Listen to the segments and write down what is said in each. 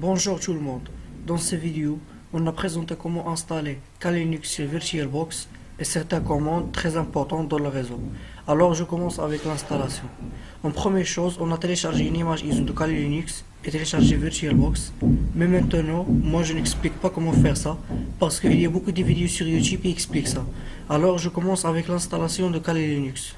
Bonjour tout le monde. Dans cette vidéo, on a présenté comment installer Kali Linux sur VirtualBox et certaines commandes très importantes dans le réseau. Alors je commence avec l'installation. En première chose, on a téléchargé une image ISO de Kali Linux et téléchargé VirtualBox. Mais maintenant, moi je n'explique pas comment faire ça parce qu'il y a beaucoup de vidéos sur YouTube qui expliquent ça. Alors je commence avec l'installation de Kali Linux.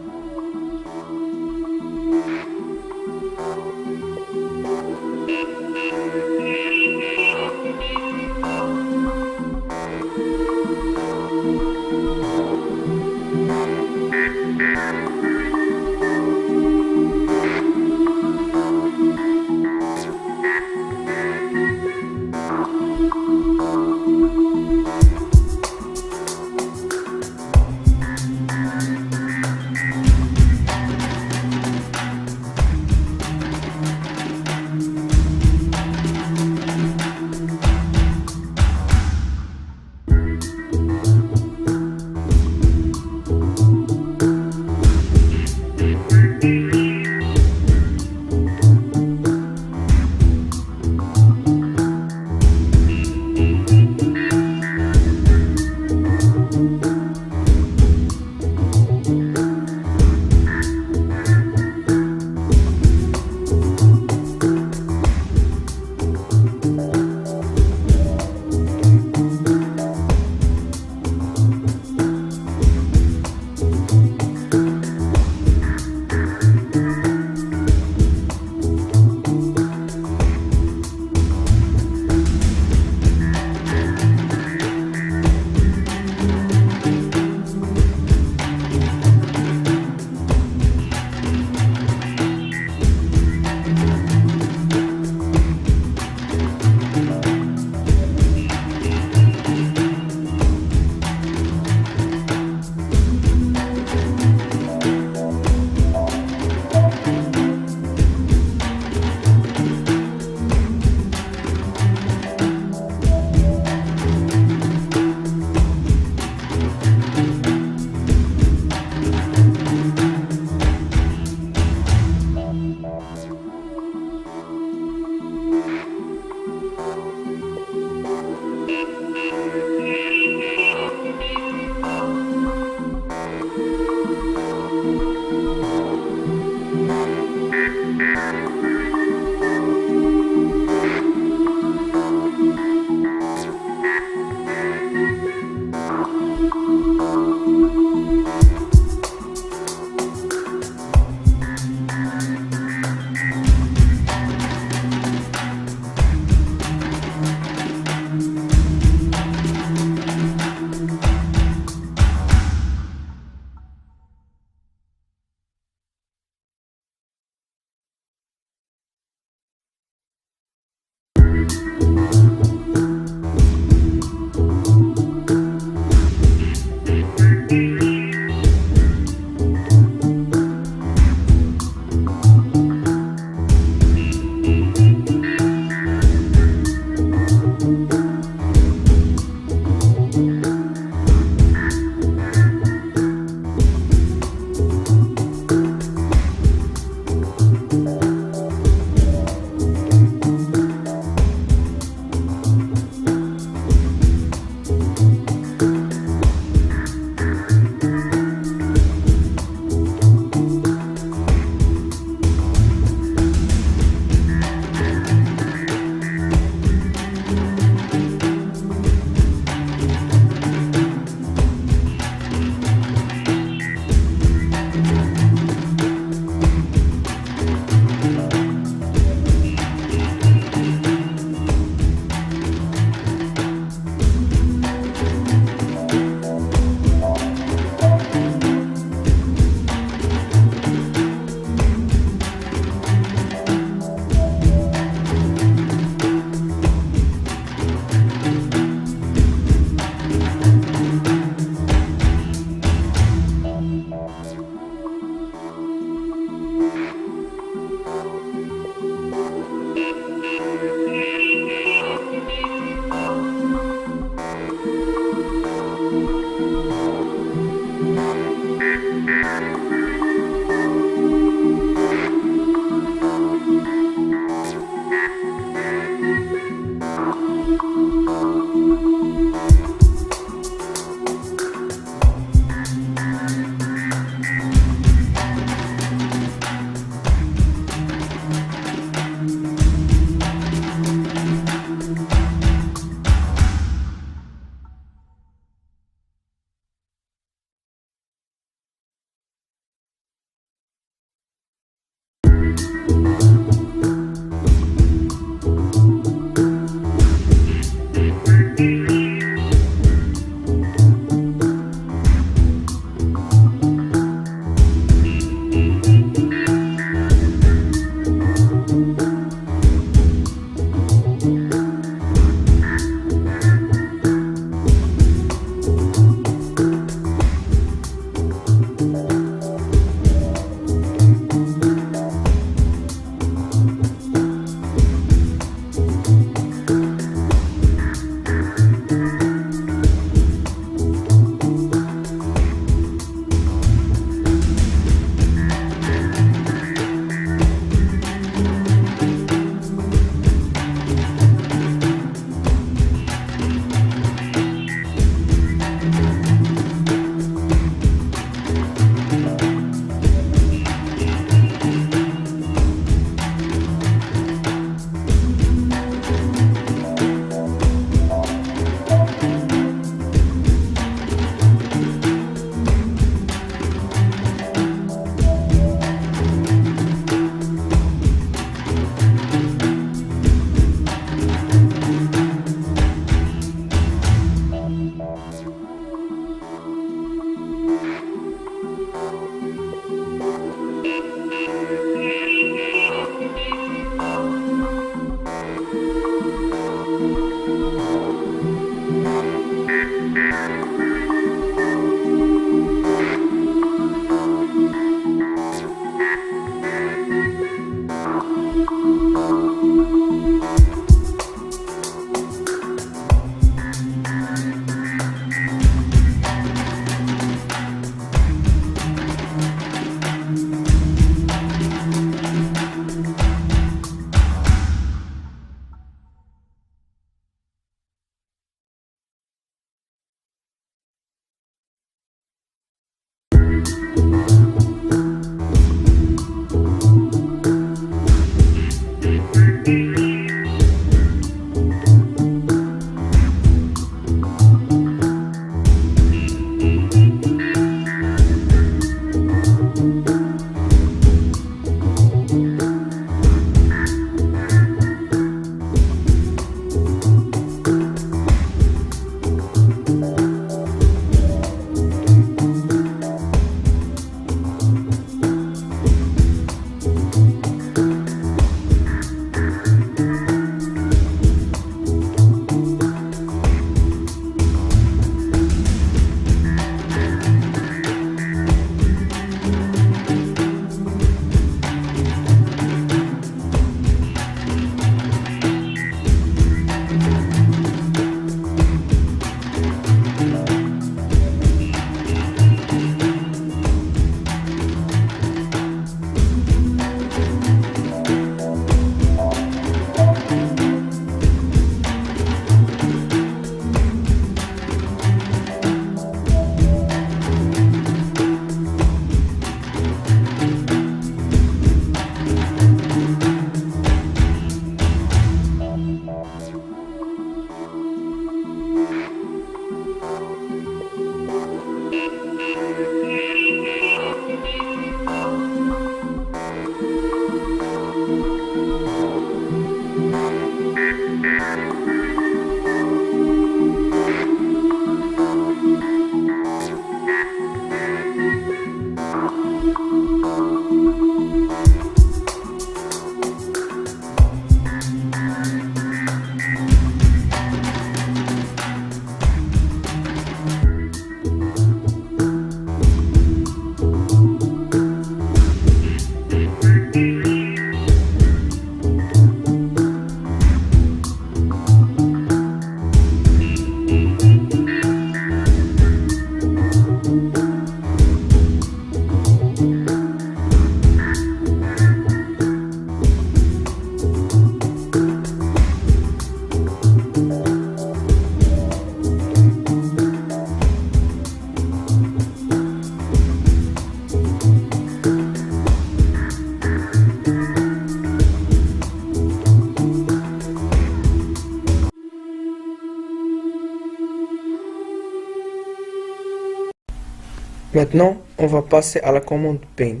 Maintenant, on va passer à la commande ping.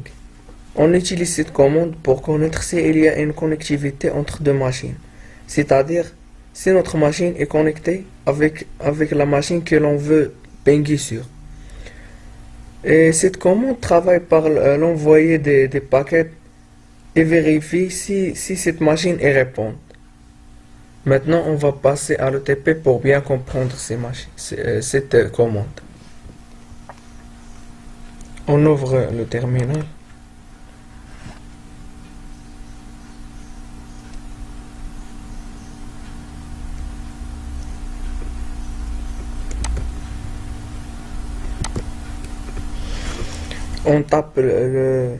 On utilise cette commande pour connaître s'il y a une connectivité entre deux machines. C'est-à-dire, si notre machine est connectée avec la machine que l'on veut pinguer sur. Et cette commande travaille par l'envoyer des paquets et vérifie si cette machine est répondante. Maintenant, on va passer à l'OTP pour bien comprendre cette commande. On ouvre le terminal. On tape le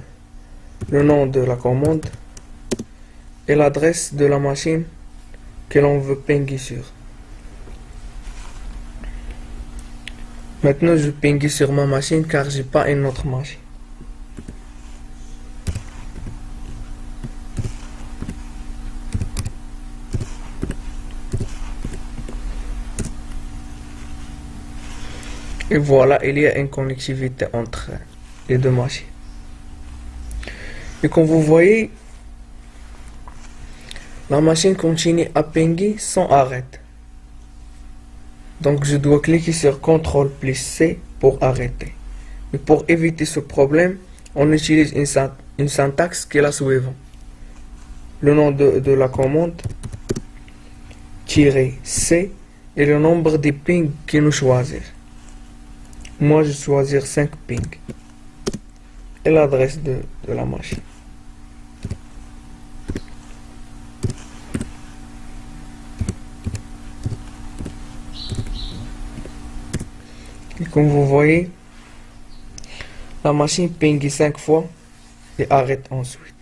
nom de la commande et l'adresse de la machine que l'on veut pinguer sur. Maintenant, je pingue sur ma machine car j'ai pas une autre machine. Et voilà, il y a une connectivité entre les deux machines. Et comme vous voyez, la machine continue à pinguer sans arrêt. Donc je dois cliquer sur CTRL plus C pour arrêter. Et pour éviter ce problème, on utilise une syntaxe qui est la suivante. Le nom de la commande, -C et le nombre de pings que nous choisir. Moi je vais choisir 5 pings. Et l'adresse de la machine. Et comme vous voyez, la machine pingue 5 fois et arrête ensuite.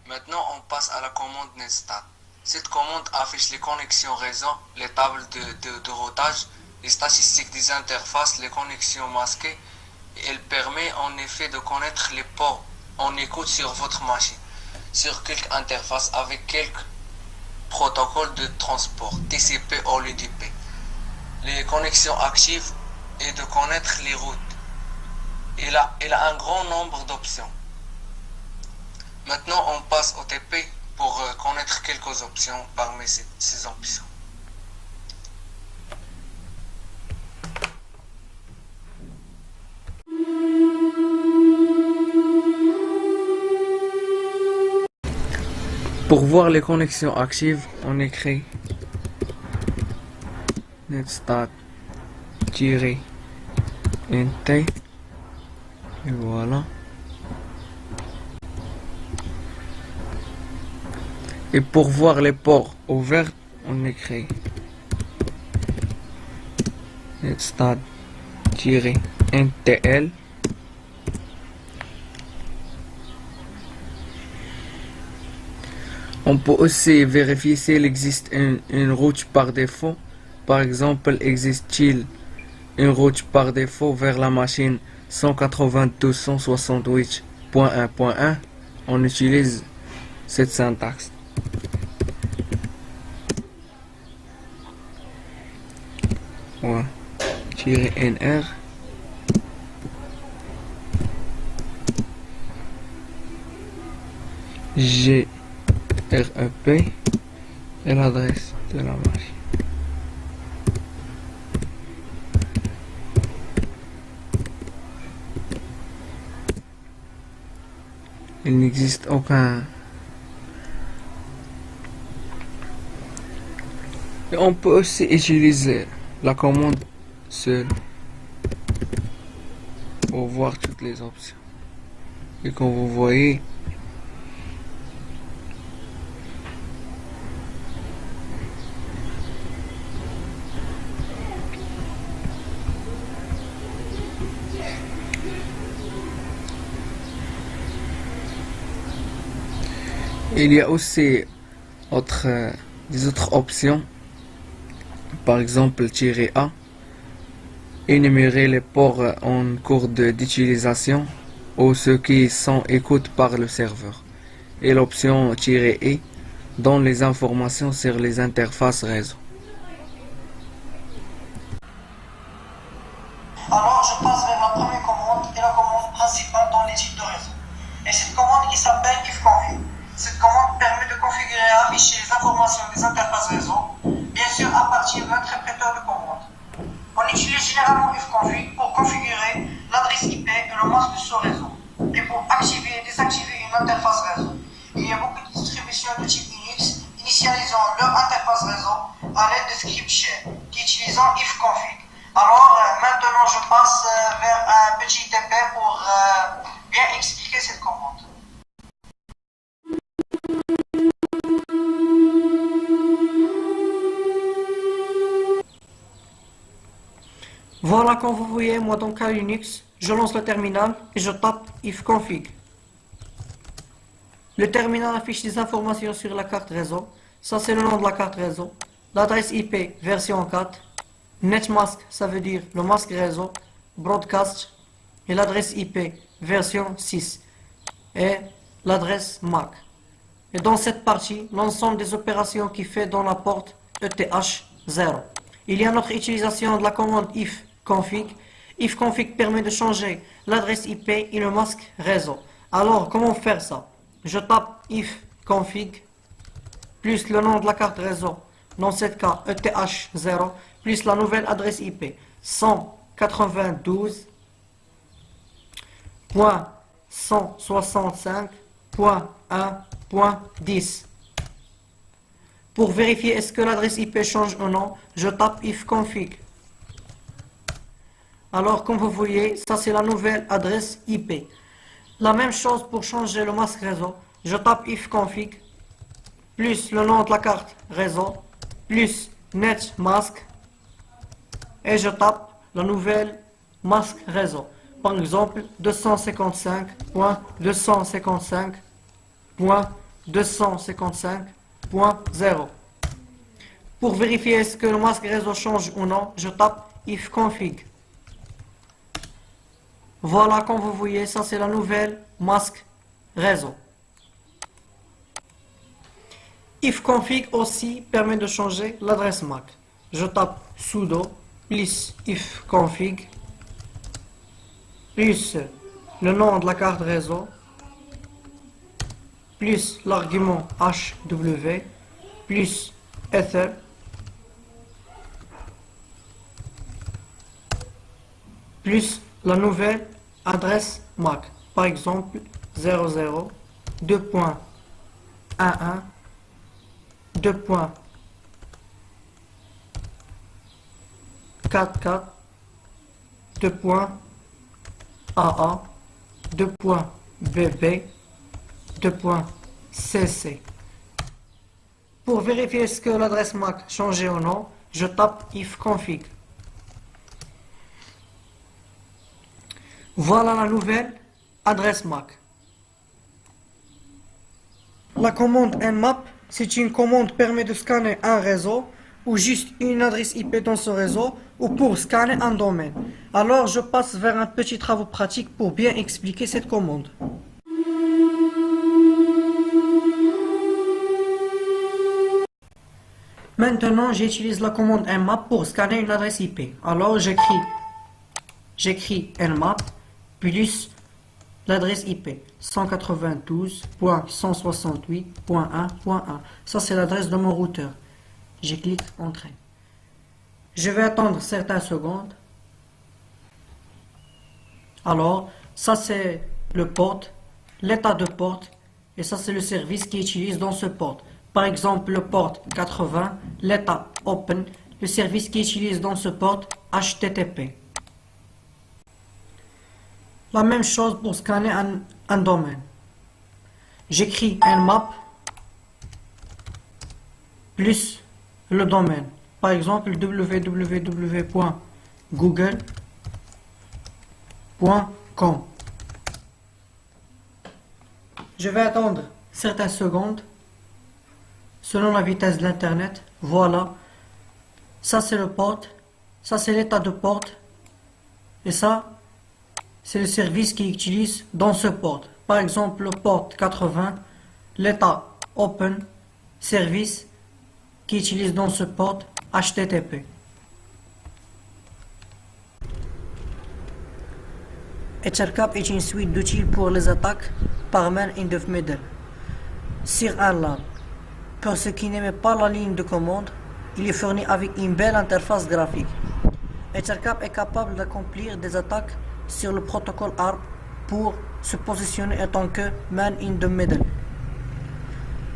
Maintenant, on passe à la commande netstat. Cette commande affiche les connexions réseau, les tables de routage, les statistiques des interfaces, les connexions masquées. Et elle permet en effet de connaître les ports en écoute sur votre machine, sur quelques interfaces avec quelques protocoles de transport, TCP ou UDP. Les connexions actives et de connaître les routes. Elle a un grand nombre d'options. Maintenant, on passe au TP pour connaître quelques options parmi ces options. Pour voir les connexions actives, on écrit netstat-nt et voilà. Et pour voir les ports ouverts, on écrit netstat-ntl. On peut aussi vérifier s'il existe une route par défaut. Par exemple, existe-t-il une route par défaut vers la machine 192.168.1.1? On utilise cette syntaxe. Ouais. -nr grep et l'adresse de la machine. Il n'existe aucun. Et on peut aussi utiliser la commande seule pour voir toutes les options. Et comme vous voyez, il y a aussi des autres options, par exemple -A, énumérer les ports en cours d'utilisation ou ceux qui sont écoutés par le serveur, et l'option -E donne les informations sur les interfaces réseau. Alors, Alors je passe vers la première commande et la commande principale dans l'édite de réseau. Et cette commande qui s'appelle ifconfig. Cette commande permet de configurer et afficher les informations des interfaces réseau, bien sûr à partir d'un interpréteur de commande. On utilise généralement ifconfig pour configurer l'adresse IP et le masque de ce réseau, et pour activer et désactiver une interface réseau. Il y a beaucoup de distributions de type Unix initialisant leur interface réseau à l'aide de script shell, qui utilisent ifconfig. Alors maintenant je passe vers un petit TP pour bien expliquer cette commande. Voilà, comme vous voyez, moi dans Kali Linux, je lance le terminal et je tape ifconfig. Le terminal affiche des informations sur la carte réseau. Ça c'est le nom de la carte réseau. L'adresse IP version 4. Netmask, ça veut dire le masque réseau. Broadcast et l'adresse IP version 6. Et l'adresse MAC. Et dans cette partie, l'ensemble des opérations qui fait dans la porte ETH0. Il y a notre utilisation de la commande ifconfig. Ifconfig permet de changer l'adresse IP et le masque réseau. Alors, comment faire ça? Je tape ifconfig plus le nom de la carte réseau, dans ce cas ETH0, plus la nouvelle adresse IP 192.165.1.10. Pour vérifier est-ce que l'adresse IP change ou non, je tape ifconfig. Alors comme vous voyez, ça c'est la nouvelle adresse IP. La même chose pour changer le masque réseau, je tape ifconfig plus le nom de la carte réseau plus netmask et je tape la nouvelle masque réseau. Par exemple 255.255.255.0. Pour vérifier est-ce que le masque réseau change ou non, je tape ifconfig. Voilà, comme vous voyez, ça c'est la nouvelle masque réseau. Ifconfig aussi permet de changer l'adresse MAC. Je tape sudo plus ifconfig plus le nom de la carte réseau plus l'argument HW plus ether plus la nouvelle adresse MAC, par exemple 00.2.11 2.44 2.AA 2.BB 2.CC. Pour vérifier ce que l'adresse MAC change ou non, je tape ifconfig. Voilà la nouvelle adresse MAC. La commande nmap, c'est une commande qui permet de scanner un réseau ou juste une adresse IP dans ce réseau ou pour scanner un domaine. Alors je passe vers un petit travail pratique pour bien expliquer cette commande. Maintenant j'utilise la commande nmap pour scanner une adresse IP. Alors j'écris nmap plus l'adresse IP 192.168.1.1. Ça c'est l'adresse de mon routeur. Je clique Entrée. Je vais attendre certaines secondes. Alors, ça c'est le port, l'état de port, et ça c'est le service qui utilise dans ce port. Par exemple, le port 80, l'état Open, le service qui utilise dans ce port HTTP. La même chose pour scanner un domaine. J'écris nmap plus le domaine. Par exemple, www.google.com. Je vais attendre certaines secondes selon la vitesse de l'internet. Voilà. Ça c'est le port. Ça c'est l'état de port. Et ça, c'est le service qui utilise dans ce port. Par exemple, le port 80, l'état Open, service qui utilise dans ce port HTTP. Ethercap est une suite d'outils pour les attaques par man-in-the-middle sur un LAN. Pour ceux qui n'aiment pas la ligne de commande, il est fourni avec une belle interface graphique. Ethercap est capable d'accomplir des attaques sur le protocole ARP pour se positionner en tant que man-in-the-middle.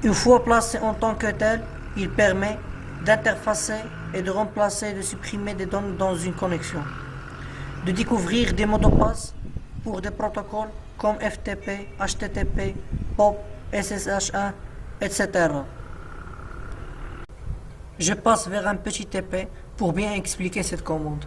Une fois placé en tant que tel, il permet d'interfacer et de remplacer et de supprimer des données dans une connexion, de découvrir des mots de passe pour des protocoles comme FTP, HTTP, POP, SSH1, etc. Je passe vers un petit TP pour bien expliquer cette commande.